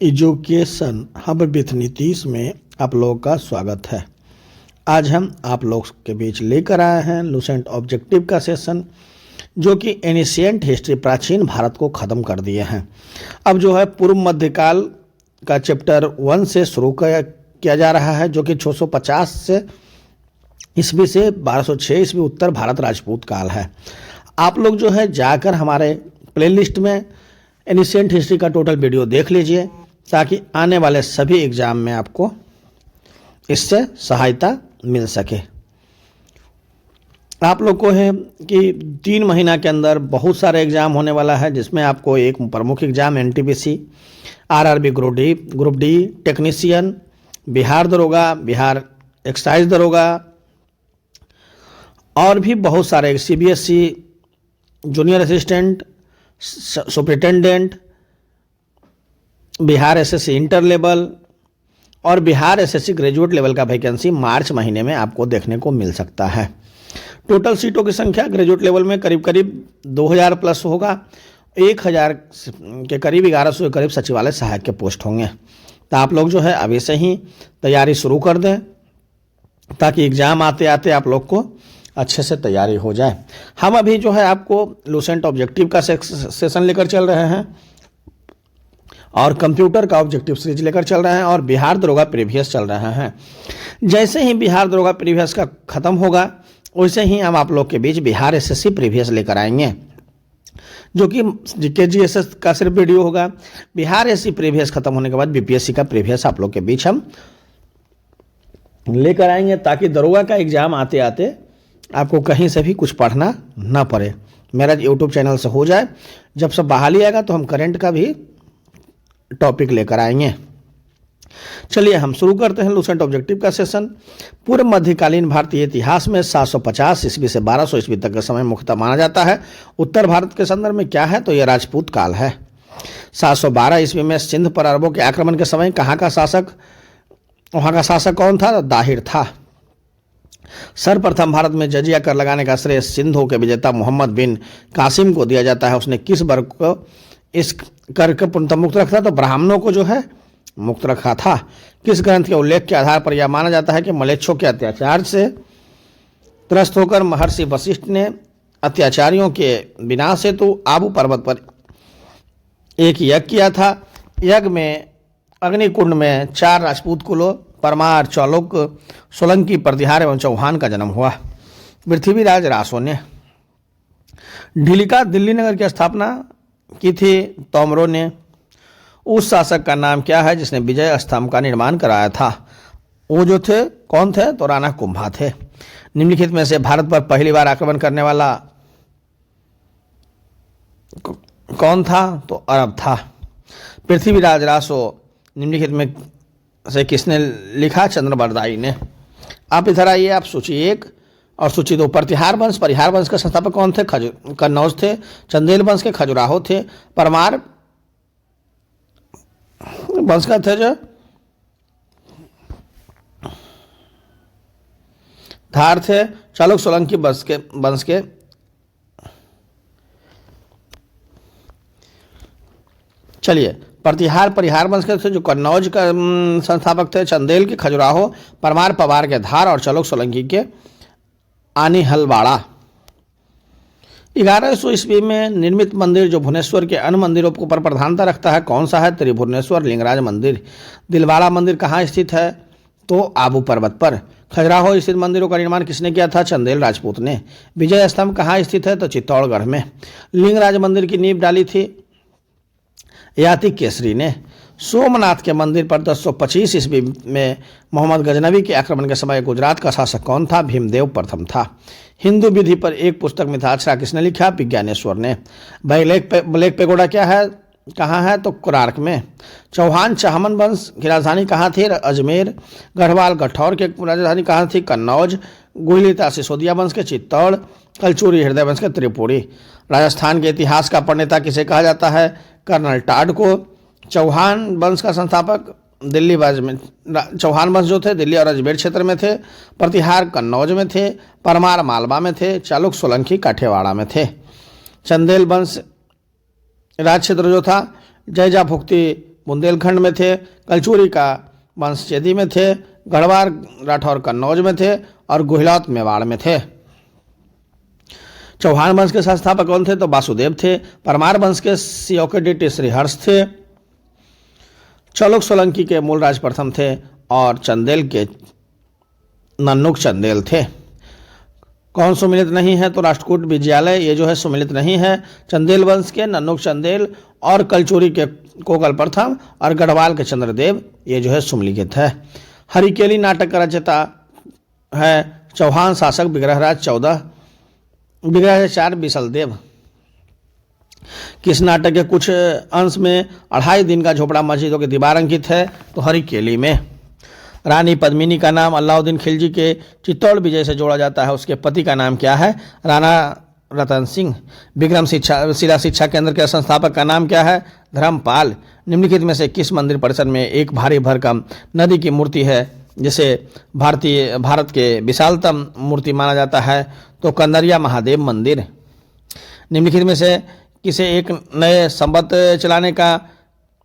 Education hub with Nitish में आप लोगों का स्वागत है। आज हम आप लोग के बीच लेकर आए हैं लूसेंट ऑब्जेक्टिव का सेशन, जो कि एनिशिएंट हिस्ट्री प्राचीन भारत को ख़त्म कर दिए हैं। अब जो है पूर्व मध्यकाल का चैप्टर 1 से शुरू किया जा रहा है, जो कि 650 से ईस्वी से 1206 ईस्वी उत्तर भारत राजपूत काल है। आप लोग जो है जाकर हमारे प्लेलिस्ट में एनिशिएंट हिस्ट्री का टोटल वीडियो देख लीजिए, ताकि आने वाले सभी एग्जाम में आपको इससे सहायता मिल सके। आप लोग को है कि 3 महीना के अंदर बहुत सारे एग्जाम होने वाला है, जिसमें आपको एक प्रमुख exam NTPC, RRB group D, technician, Bihar दरोगा, बिहार एक्साइज दरोगा और भी बहुत सारे CBSE junior assistant, superintendent, Bihar SSC inter level और बिहार एसएससी ग्रेजुएट लेवल का वैकेंसी मार्च महीने में आपको देखने को मिल सकता है। टोटल सीटों की संख्या ग्रेजुएट लेवल में करीब करीब 2000 प्लस होगा। 1000 के करीब 1100 के करीब सचिवालय सहायक के पोस्ट होंगे। तो आप लोग जो है अभी से ही तैयारी शुरू कर दें, ताकि एग्ज़ाम आते आते आप लोग को अच्छे से तैयारी हो जाए। हम अभी जो है आपको लूसेंट ऑब्जेक्टिव का सेशन लेकर चल रहे हैं और कंप्यूटर का ऑब्जेक्टिव सीरीज लेकर चल रहे हैं और बिहार दरोगा प्रीवियस चल रहे हैं। जैसे ही बिहार दरोगा प्रीवियस का ख़त्म होगा, वैसे ही हम आप लोग के बीच बिहार एसएससी प्रीवियस लेकर आएंगे, जो कि जीके जीएसएस का सिर्फ वीडियो होगा। बिहार एसएससी प्रीवियस खत्म होने के बाद बीपीएससी का प्रीवियस आप लोग के बीच हम लेकर आएंगे, ताकि दरोगा का एग्ज़ाम आते आते आपको कहीं से भी कुछ पढ़ना ना पड़े। मेरा यूट्यूब चैनल से हो जाए, जब सब बहाली आएगा तो हम करंट का भी टॉपिक लेकर आएंगे। चलिए हम शुरू करते हैं लूसेंट ऑब्जेक्टिव का सेशन। पूर्व मध्यकालीन भारतीय इतिहास में 750 ईस्वी से 1200 ईस्वी तक का समय मुख्यतः माना जाता है। उत्तर भारत के संदर्भ में क्या है, तो यह राजपूत काल है। 712 ईस्वी में सिंध पर अरबों के आक्रमण के समय वहाँ का शासक कौन था, तो दाहिर था। सर्वप्रथम भारत में जजिया कर लगाने का श्रेय सिंधु के विजेता मोहम्मद बिन कासिम को दिया जाता है। उसने किस वर्ग को इस कर के पूर्णतः मुक्त रखा, तो ब्राह्मणों को जो है मुक्त रखा था। किस ग्रंथ के उल्लेख के आधार पर यह माना जाता है कि मलेच्छों के अत्याचार से त्रस्त होकर महर्षि वशिष्ठ ने अत्याचारियों के विनाश हेतु आबू पर्वत पर एक यज्ञ किया था। यज्ञ में अग्निकुंड में 4 राजपूत कुलों परमार, चालुक, सोलंकी, प्रतिहार एवं चौहान का जन्म हुआ। पृथ्वीराज रासो ने ढीलिका दिल्ली नगर की स्थापना की थी। तोमरों ने उस शासक का नाम क्या है जिसने विजय स्तंभ का निर्माण कराया था? वो जो थे कौन थे, तो राणा कुंभा थे। निम्नलिखित में से भारत पर पहली बार आक्रमण करने वाला कौन था, तो अरब था। पृथ्वीराज रासो निम्नलिखित में से किसने लिखा? चंद्रबरदाई ने। आप इधर आइए, आप सूची 1 और सूची 2। परिहार वंश के संस्थापक कौन थे? कन्नौज थे। चंदेल वंश के खजुराहो थे। परमार वंश का थे जो धार थे। चालुक सोलंकी वंश के चलिए परिहार वंश के थे, जो कन्नौज का संस्थापक थे। चंदेल के खजुराहो, परमार पवार के धार और चालुक सोलंकी के आनीहलवाड़ा। 1100 ईस्वी में निर्मित मंदिर जो भुवनेश्वर के अन्य मंदिरों पर प्रधानता रखता है, कौन सा है? त्रिभुवनेश्वर लिंगराज मंदिर। दिलवाड़ा मंदिर कहाँ स्थित है, तो आबू पर्वत पर। खजुराहो स्थित मंदिरों का निर्माण किसने किया था? चंदेल राजपूत ने। विजय स्तंभ कहाँ स्थित है, तो चित्तौड़गढ़ में। लिंगराज मंदिर की नींव डाली थी याति केसरी ने। सोमनाथ के मंदिर पर 1025 ईस्वी में मोहम्मद गजनवी के आक्रमण के समय गुजरात का शासक कौन था? भीमदेव प्रथम था। हिंदू विधि पर एक पुस्तक मिथाक्षरा किसने लिखा? विज्ञानेश्वर ने। ब्लैक पेगोडा क्या है, कहाँ है, तो कोणार्क में। चौहान चहमन वंश की राजधानी कहाँ थी? अजमेर। गढ़वाल गठौर की राजधानी कहाँ थी? कन्नौज। गुहिलिता सिसोदिया वंश के चित्तौड़। कलचुरी हृदय वंश के त्रिपुरी। राजस्थान के इतिहास का प्रणेता किसे कहा जाता है? कर्नल टाड को। चौहान वंश का संस्थापक चौहान वंश जो थे दिल्ली और अजमेर क्षेत्र में थे। प्रतिहार कन्नौज में थे। परमार मालवा में थे। चालुक सोलंकी काठियावाड़ में थे। चंदेल वंश राज क्षेत्र जो था जैजा भुक्ति बुंदेलखंड में थे, कलचुरी का वंश चेदी में थे, गढ़वाल राठौर कन्नौज में थे और गुहिलौत मेवाड़ में थे। चौहान वंश के संस्थापक कौन थे? तो वासुदेव थे। परमार वंश के सियोके श्रीहर्ष थे। चौलुक सोलंकी के मूलराज प्रथम थे और चंदेल के नन्नुक चंदेल थे। कौन सुमिलित नहीं है? तो राष्ट्रकूट विजयालय, ये जो है सुमिलित नहीं है। चंदेल वंश के नन्नुक चंदेल और कलचुरी के कोकल प्रथम और गढ़वाल के चंद्रदेव, ये जो है सुमिलित है। हरिकेली नाटक का रचयिता है चौहान शासक विग्रहराज 14, विग्रहराज 4 बिसलदेव। किस नाटक के कुछ अंश में 2.5 दिन का झोपड़ा मस्जिदों की दीवार अंकित है? तो हरिकेली में। रानी पद्मिनी का नाम अलाउद्दीन खिलजी के चित्तौड़ विजय से जोड़ा जाता है। उसके पति का नाम क्या है? राणा रतन सिंह। विक्रमशिला शिक्षा केंद्र के संस्थापक का नाम क्या है? धर्मपाल। निम्नलिखित में से किस मंदिर परिसर में एक भारी भरकम नदी की मूर्ति है जिसे भारत के विशालतम मूर्ति माना जाता है? तो कंदरिया महादेव मंदिर। निम्नलिखित में से किसे एक नए संबत चलाने का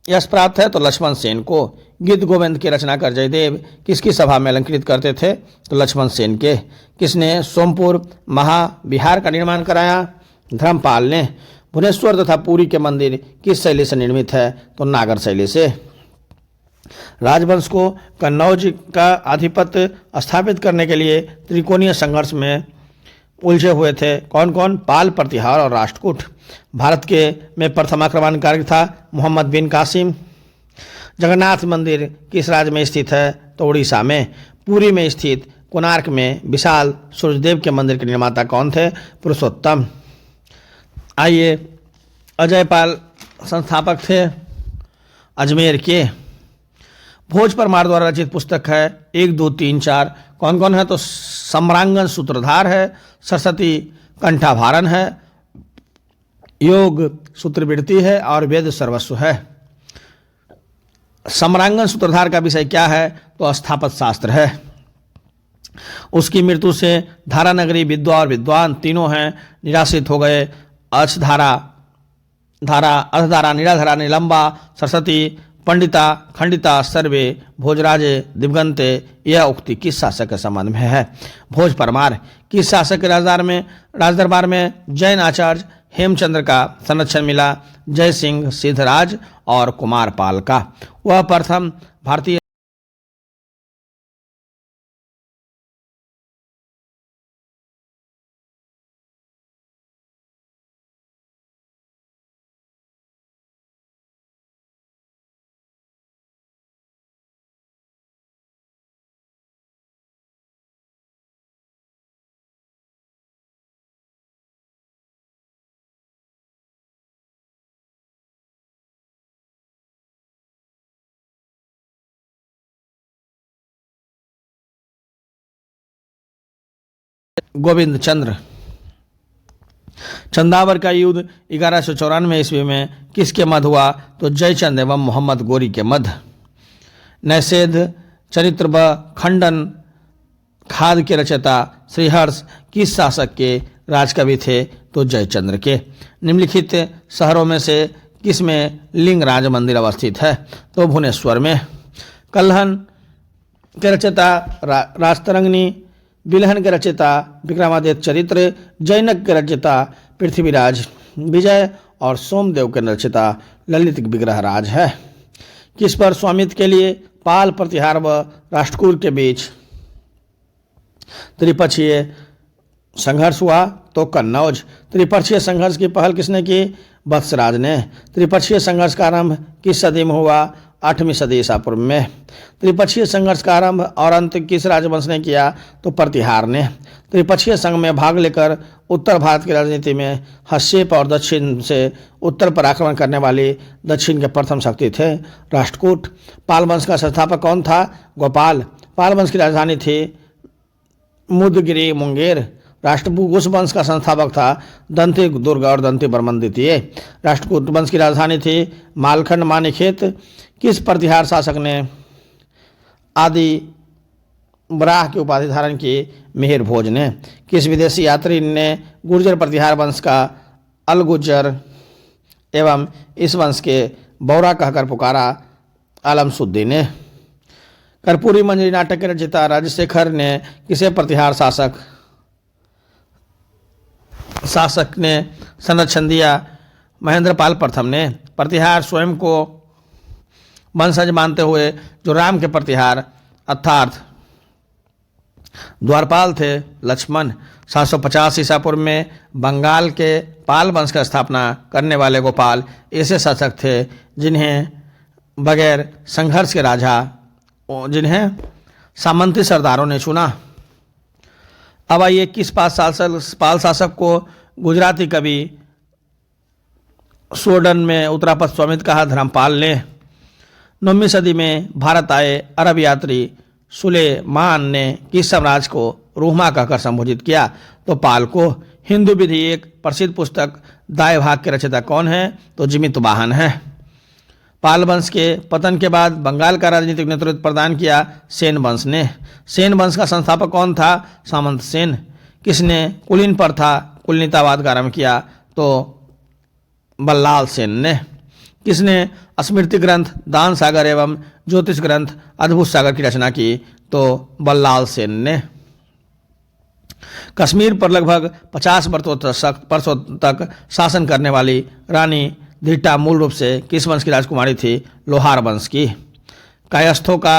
यश प्राप्त है? तो लक्ष्मण सेन को। गीत गोविंद की रचनाकार जयदेव किसकी सभा में अलंकृत करते थे? तो लक्ष्मण सेन के। किसने सोमपुर महाविहार का निर्माण कराया? धर्मपाल ने। भुवनेश्वर तथा पुरी के मंदिर किस शैली से निर्मित है? तो नागर शैली से। राजवंश को कन्नौज का आधिपत्य स्थापित करने के लिए त्रिकोणीय संघर्ष में उलझे हुए थे कौन कौन? पाल, प्रतिहार और राष्ट्रकूट। भारत के में प्रथम आक्रमणकारी था मोहम्मद बिन कासिम। जगन्नाथ मंदिर किस राज्य में स्थित है? तो उड़ीसा में। पुरी में स्थित कोणार्क में विशाल सूर्यदेव के मंदिर के निर्माता कौन थे? पुरुषोत्तम। आइए, अजयपाल संस्थापक थे अजमेर के। भोज परमार द्वारा रचित पुस्तक है 1, 2, 3, 4 कौन कौन है? तो सम्रांगन सूत्रधार है, सरस्वती कंठाभारण है, योग सूत्रवृत्ति है और वेद सर्वस्व है। सम्रांगन सूत्रधार का विषय क्या है? तो स्थापत शास्त्र है। उसकी मृत्यु से धारानगरी, विद्वा और विद्वान तीनों हैं निराश्रित हो गए। अक्षधारा, अर्धधारा, निराधारा, निलंबा, सरस्वती, पंडिता, खंडिता, सर्वे, भोजराजे, दिवगंते, यह उक्ति किस शासक के संबंध में है? भोज परमार। किस शासक के राजदरबार में जैन आचार्य हेमचंद्र का संरक्षण मिला? जय सिंह, सिद्धराज और कुमारपाल का। वह प्रथम भारतीय गोविंद चंद्र। चंदावर का युद्ध 1194 ईस्वी में किसके मध्य हुआ? तो जयचंद एवं मोहम्मद गोरी के मध्य। नैषेध, चरित्र व खंडन खाद के रचयिता श्रीहर्ष किस शासक के राजकवि थे? तो जयचंद्र के। निम्नलिखित शहरों में से किसमें लिंगराज मंदिर अवस्थित है? तो भुवनेश्वर में। कल्हन के रचयिता राजतरंगिणी, बिलहन के रचयिता विक्रमादित्य चरित्र, जैनक के रचयिता पृथ्वीराज विजय और सोमदेव के रचयिता ललित विग्रहराज है। किस पर स्वामित्व के लिए पाल, प्रतिहार व राष्ट्रकूट के बीच त्रिपक्षीय संघर्ष हुआ? तो कन्नौज। त्रिपक्षीय संघर्ष की पहल किसने की? वत्सराज ने। त्रिपक्षीय संघर्ष का आरंभ किस सदी में हुआ? 8वीं सदी ईसा पूर्व में। त्रिपक्षीय संघर्ष का आरंभ और अंत किस राजवंश ने किया? तो प्रतिहार ने। त्रिपक्षीय संघ में भाग लेकर उत्तर भारत की राजनीति में हस्तक्षेप और दक्षिण से उत्तर पर आक्रमण करने वाली दक्षिण के प्रथम शक्ति थे राष्ट्रकूट। पाल वंश का संस्थापक कौन था? गोपाल। पाल वंश की राजधानी थी मुदगिरी मुंगेर। राष्ट्रकूट वंश का संस्थापक था दंती दुर्ग और दंती बर्मन द्वितीय। राष्ट्रकूट वंश की राजधानी थी मालखंड मानिखेत। किस प्रतिहार शासक ने आदि बराह की उपाधि धारण की? मिहिर भोज ने। किस विदेशी यात्री ने गुर्जर प्रतिहार वंश का अलगुजर एवं इस वंश के बौरा कहकर पुकारा? आलमसुद्दीन ने। कर्पूरी मंजरी नाटक के रचयिता राजशेखर ने किसे प्रतिहार शासक ने संरक्षण दिया? महेंद्रपाल प्रथम ने। प्रतिहार स्वयं को वंशज मानते हुए जो राम के प्रतिहार अर्थात द्वारपाल थे लक्ष्मण। 750 ईसा पूर्व में बंगाल के पाल वंश की स्थापना करने वाले गोपाल ऐसे शासक थे जिन्हें बगैर संघर्ष के जिन्हें सामंती सरदारों ने चुना। अब आइए किस पाल शासक को गुजराती कवि सोडन में उत्तरापद स्वामित्व कहा? धर्मपाल ने। 9वीं सदी में भारत आए अरब यात्री सुलेमान ने किस साम्राज्य को रूहमा कहकर संबोधित किया? तो पाल को। हिंदू विधि एक प्रसिद्ध पुस्तक दाय भाग के रचयिता कौन है? तो जिमित वाहन है। पाल वंश के पतन के बाद बंगाल का राजनीतिक नेतृत्व प्रदान किया सेन वंश ने। सेन वंश का संस्थापक कौन था? सामंत सेन। किसने कुलीन पर था कुलीनतावाद का आरंभ किया? तो बल्लाल सेन ने। किसने स्मृति ग्रंथ दान सागर एवं ज्योतिष ग्रंथ अद्भुत सागर की रचना की? तो बल्लाल सेन ने। कश्मीर पर लगभग 50 वर्षों तक शासन करने वाली रानी धिट्टा मूल रूप से किस वंश की राजकुमारी थी? लोहार वंश की। कायस्थों का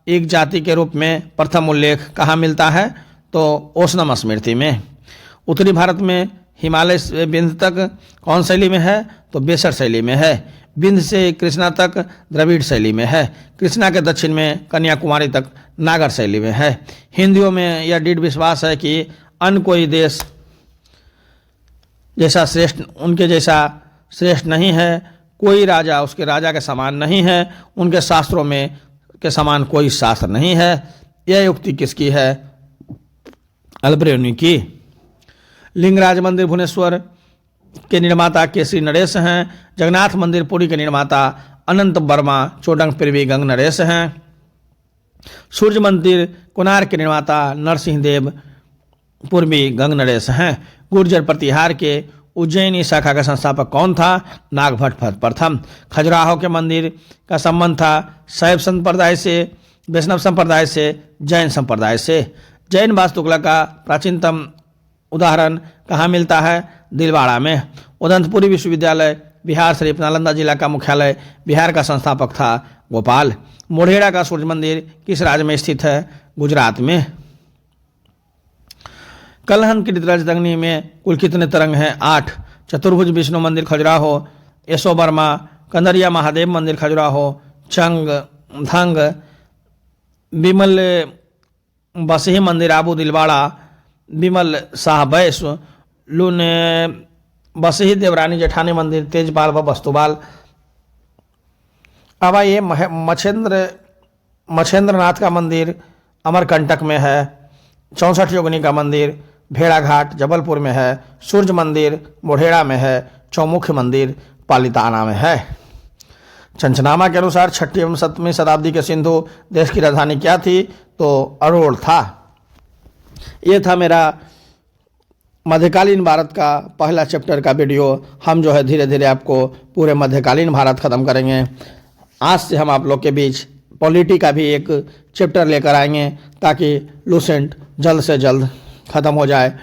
एक जाति के रूप में प्रथम उल्लेख कहाँ मिलता है? तो ओशनम स्मृति में। उत्तरी भारत में हिमालय से विंध्य तक कौन शैली में है? तो बेसर शैली में है। विंध्य से कृष्णा तक द्रविड़ शैली में है। कृष्णा के दक्षिण में कन्याकुमारी तक नागर शैली में है। हिंदुओं में यह दृढ़ विश्वास है कि अन्य कोई देश उनके जैसा श्रेष्ठ नहीं है। कोई राजा उसके राजा के समान नहीं है। उनके शास्त्रों में के समान कोई शास्त्र नहीं है। यह युक्ति किसकी है? अल्बरेनी की। लिंगराज मंदिर भुवनेश्वर के निर्माता केसरी नरेश हैं। जगन्नाथ मंदिर पुरी के निर्माता अनंत वर्मा चोडंग पिरवी गंग नरेश हैं। सूर्य मंदिर कोणार्क के निर्माता नरसिंह देव पूर्वी गंग नरेश हैं। गुर्जर प्रतिहार के उज्जैनी शाखा का संस्थापक कौन था? नागभट्ट प्रथम। खजुराहो के मंदिर का संबंध था शैव संप्रदाय से, वैष्णव संप्रदाय से, जैन संप्रदाय से। जैन वास्तुकला का प्राचीनतम उदाहरण कहाँ मिलता है? दिलवाड़ा में। उदंतपुरी विश्वविद्यालय बिहार शरीफ नालंदा जिला का मुख्यालय। बिहार का संस्थापक था गोपाल। मोढेरा का सूर्य मंदिर किस राज्य में स्थित है? गुजरात में। कलहन की रजतंगनी में कुल कितने तरंग हैं? 8। चतुर्भुज विष्णु मंदिर खजुराहो, यशो वर्मा, कंदरिया महादेव मंदिर खजुराहो, चंग धंग, विमल बसही मंदिर आबू दिलवाड़ा, विमल शाह बैस, लून बसही देवरानी जेठानी मंदिर तेजपाल व वस्तुपाल। अब ये मच्छेंद्रनाथ का मंदिर अमरकंटक में है। 64 योगिनी का मंदिर भेड़ाघाट जबलपुर में है। सूर्य मंदिर मोढेरा में है। चौमुखी मंदिर पालिताना में है। चंचनामा के अनुसार 6वीं एवं 7वीं शताब्दी के सिंधु देश की राजधानी क्या थी? तो अरोड़ था। ये था मेरा मध्यकालीन भारत का पहला चैप्टर का वीडियो। हम जो है धीरे धीरे आपको पूरे मध्यकालीन भारत ख़त्म करेंगे। आज से हम आप लोग के बीच पॉलिटी का भी एक चैप्टर लेकर आएंगे ताकि लूसेंट जल्द से जल्द ख़त्म हो जाए।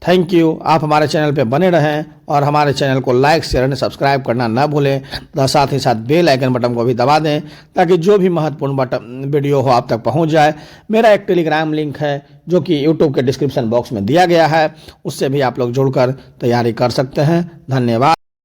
Thank you. आप हमारे चैनल पे बने रहें और हमारे चैनल को लाइक शेयर और सब्सक्राइब करना ना भूलें। साथ ही साथ बेल आइकन बटन को भी दबा दें ताकि जो भी महत्वपूर्ण वीडियो हो आप तक पहुंच जाए। मेरा एक टेलीग्राम लिंक है जो कि यूट्यूब के डिस्क्रिप्शन बॉक्स में दिया गया है, उससे भी आप लोग जुड़कर तैयारी कर सकते हैं। धन्यवाद।